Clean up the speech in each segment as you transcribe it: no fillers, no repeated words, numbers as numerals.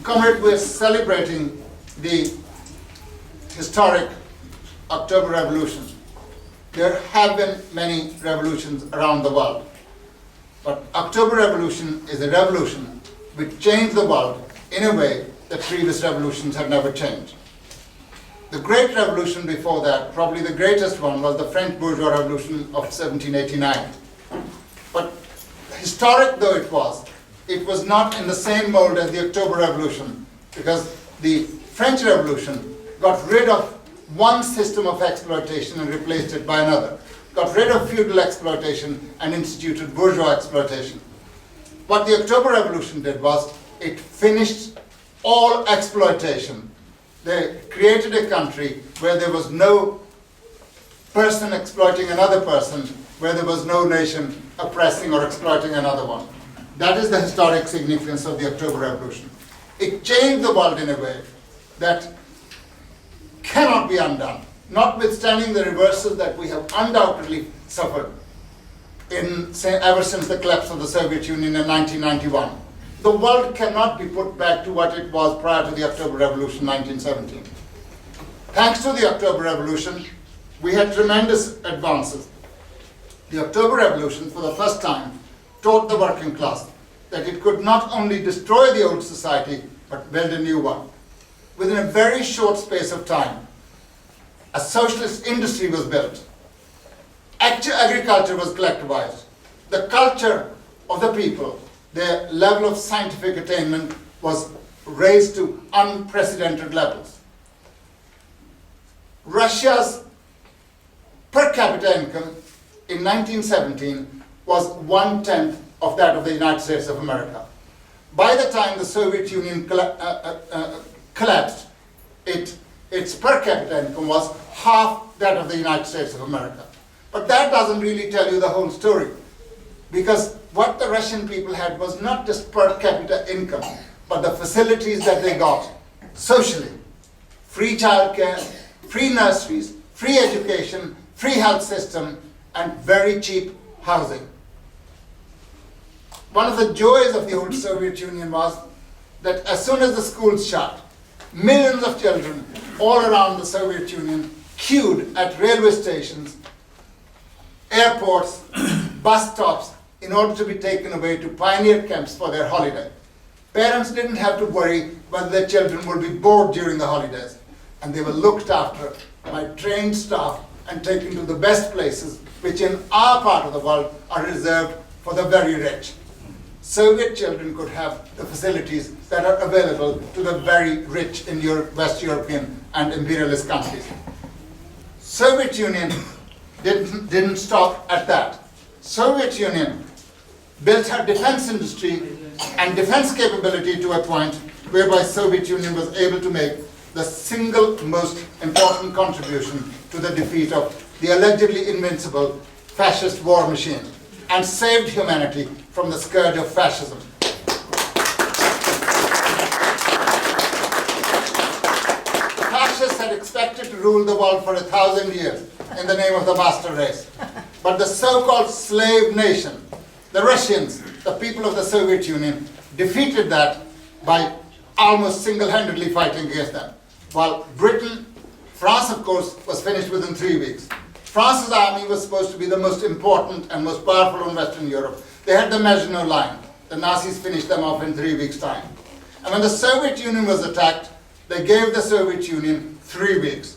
Comrade, we're celebrating the historic October Revolution. There have been many revolutions around the world, but October Revolution is a revolution which changed the world in a way that previous revolutions had never changed. The Great Revolution before that, probably the greatest one, was the French Bourgeois Revolution of 1789. But historic though it was not in the same mold as the October Revolution, because the French Revolution got rid of one system of exploitation and replaced it by another, got rid of feudal exploitation and instituted bourgeois exploitation. What the October Revolution did was it finished all exploitation. They created a country where there was no person exploiting another person, where there was no nation oppressing or exploiting another one. That is the historic significance of the October Revolution. It changed the world in a way that cannot be undone, notwithstanding the reversals that we have undoubtedly suffered ever since the collapse of the Soviet Union in 1991. The world cannot be put back to what it was prior to the October Revolution 1917. Thanks to the October Revolution, we had tremendous advances. The October Revolution, for the first time, taught the working class that it could not only destroy the old society, but build a new one. Within a very short space of time, a socialist industry was built. Agriculture was collectivized. The culture of the people, their level of scientific attainment was raised to unprecedented levels. Russia's per capita income in 1917 was 1/10 of that of the United States of America. By the time the Soviet Union collapsed, its per capita income was half that of the United States of America. But that doesn't really tell you the whole story, because what the Russian people had was not just per capita income, but the facilities that they got socially. Free childcare, free nurseries, free education, free health system, and very cheap housing. One of the joys of the old Soviet Union was that as soon as the schools shut, millions of children all around the Soviet Union queued at railway stations, airports, bus stops, in order to be taken away to pioneer camps for their holiday. Parents didn't have to worry whether their children would be bored during the holidays, and they were looked after by trained staff and taken to the best places, which in our part of the world are reserved for the very rich. Soviet children could have the facilities that are available to the very rich in West European and imperialist countries. Soviet Union didn't stop at that. Soviet Union built her defense industry and defense capability to a point whereby Soviet Union was able to make the single most important contribution to the defeat of the allegedly invincible fascist war machine and saved humanity from the scourge of fascism. Fascists had expected to rule the world for 1,000 years in the name of the master race. But the so-called slave nation, the Russians, the people of the Soviet Union, defeated that by almost single-handedly fighting against them. While Britain, France of course, was finished within 3 weeks. France's army was supposed to be the most important and most powerful in Western Europe. They had the Maginot Line. The Nazis finished them off in 3 weeks' time. And when the Soviet Union was attacked, they gave the Soviet Union 3 weeks.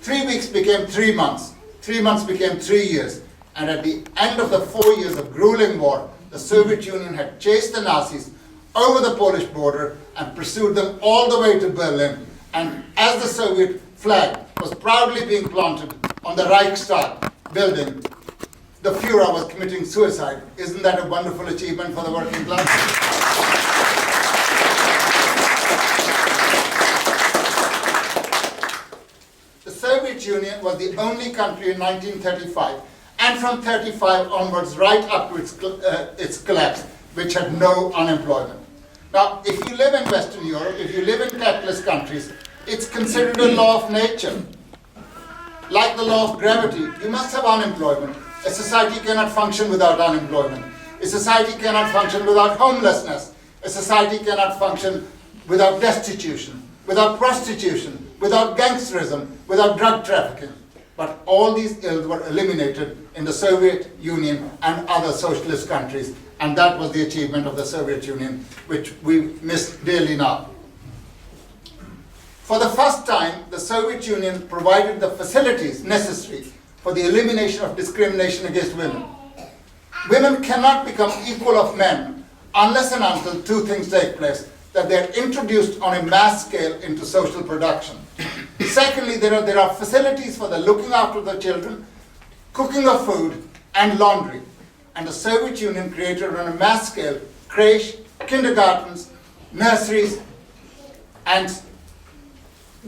3 weeks became 3 months. 3 months became 3 years. And at the end of the 4 years of grueling war, the Soviet Union had chased the Nazis over the Polish border and pursued them all the way to Berlin. And as the Soviet flag was proudly being planted on the Reichstag building, the Führer was committing suicide. Isn't that a wonderful achievement for the working class? The Soviet Union was the only country in 1935, and from 1935 onwards, right up to its collapse, which had no unemployment. Now, if you live in Western Europe, if you live in capitalist countries, it's considered a law of nature. Like the law of gravity, you must have unemployment. A society cannot function without unemployment. A society cannot function without homelessness. A society cannot function without destitution, without prostitution, without gangsterism, without drug trafficking. But all these ills were eliminated in the Soviet Union and other socialist countries, and that was the achievement of the Soviet Union, which we miss dearly now. For the first time, the Soviet Union provided the facilities necessary for the elimination of discrimination against women. Women cannot become equal of men unless and until two things take place: that they are introduced on a mass scale into social production. Secondly, there are facilities for the looking after the children, cooking of food, and laundry. And the Soviet Union created on a mass scale creche, kindergartens, nurseries, and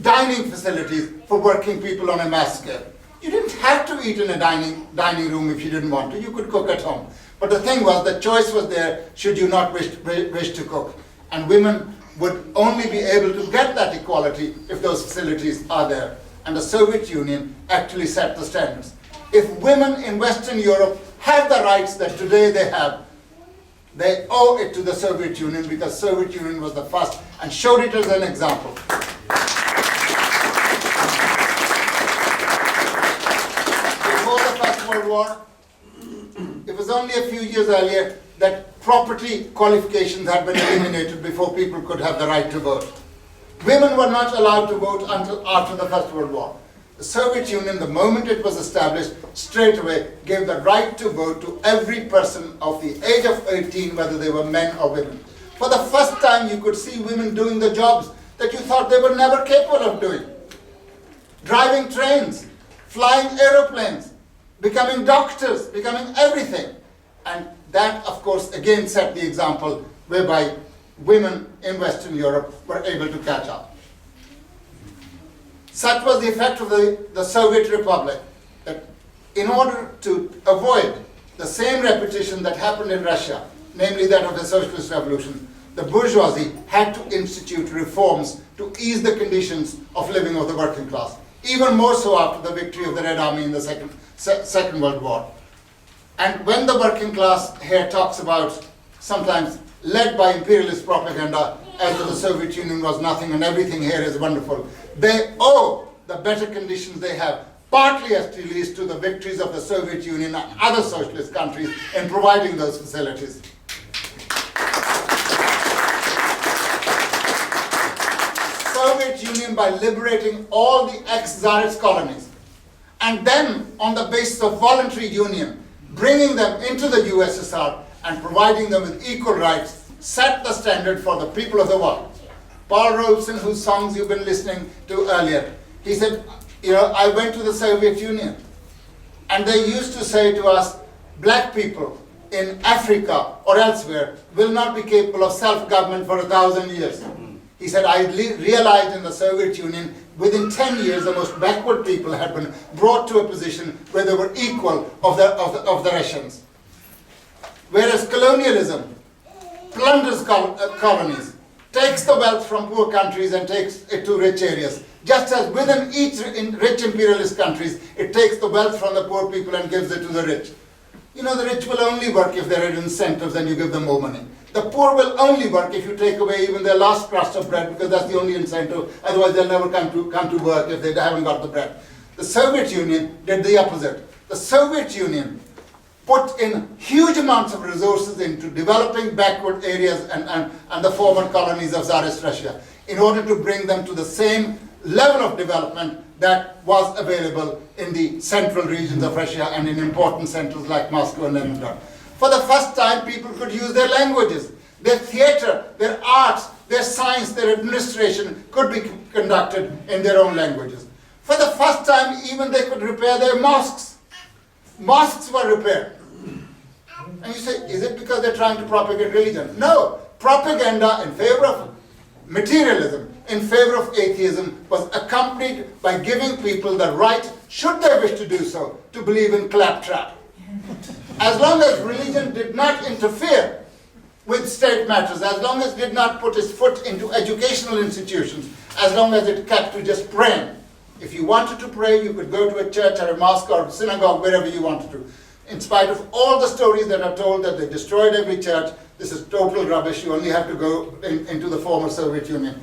dining facilities for working people on a mass scale. You didn't have to eat in a dining room if you didn't want to. You could cook at home. But the thing was, the choice was there should you not wish to cook. And women would only be able to get that equality if those facilities are there. And the Soviet Union actually set the standards. If women in Western Europe have the rights that today they have, they owe it to the Soviet Union, because Soviet Union was the first and showed it as an example. Before the First World War, it was only a few years earlier that property qualifications had been eliminated before people could have the right to vote. Women were not allowed to vote until after the First World War. The Soviet Union, the moment it was established, straight away gave the right to vote to every person of the age of 18, whether they were men or women. For the first time, you could see women doing the jobs that you thought they were never capable of doing. Driving trains, flying aeroplanes, becoming doctors, becoming everything. And that, of course, again set the example whereby women in Western Europe were able to catch up. Such was the effect of the Soviet Republic that in order to avoid the same repetition that happened in Russia, namely that of the Socialist Revolution, the bourgeoisie had to institute reforms to ease the conditions of living of the working class, even more so after the victory of the Red Army in the Second World War. And when the working class here talks about, sometimes led by imperialist propaganda, as though the Soviet Union was nothing and everything here is wonderful, they owe the better conditions they have, partly at least, to the victories of the Soviet Union and other socialist countries in providing those facilities. Soviet Union, by liberating all the ex-Czarist colonies, and then on the basis of voluntary union, bringing them into the USSR and providing them with equal rights, set the standard for the people of the world. Paul Robeson, whose songs you've been listening to earlier, he said, I went to the Soviet Union, and they used to say to us, black people in Africa or elsewhere will not be capable of self-government for 1,000 years. He said, I realized in the Soviet Union, within 10 years, the most backward people had been brought to a position where they were equal of the Russians. Whereas colonialism plunders colonies, takes the wealth from poor countries and takes it to rich areas. Just as within each rich imperialist countries, it takes the wealth from the poor people and gives it to the rich. The rich will only work if there are incentives and you give them more money. The poor will only work if you take away even their last crust of bread, because that's the only incentive. Otherwise, they'll never come to work if they haven't got the bread. The Soviet Union did the opposite. The Soviet Union put in huge amounts of resources into developing backward areas and the former colonies of Tsarist Russia in order to bring them to the same level of development that was available in the central regions of Russia and in important centers like Moscow and Leningrad. For the first time, people could use their languages. Their theater, their arts, their science, their administration could be conducted in their own languages. For the first time, even they could repair their mosques. Mosques were repaired. And you say, is it because they're trying to propagate religion? No. Propaganda in favor of materialism, in favor of atheism, was accompanied by giving people the right, should they wish to do so, to believe in claptrap. As long as religion did not interfere with state matters, as long as it did not put its foot into educational institutions, as long as it kept to just praying. If you wanted to pray, you could go to a church or a mosque or a synagogue, wherever you wanted to. In spite of all the stories that are told that they destroyed every church, this is total rubbish, you only have to go into the former Soviet Union.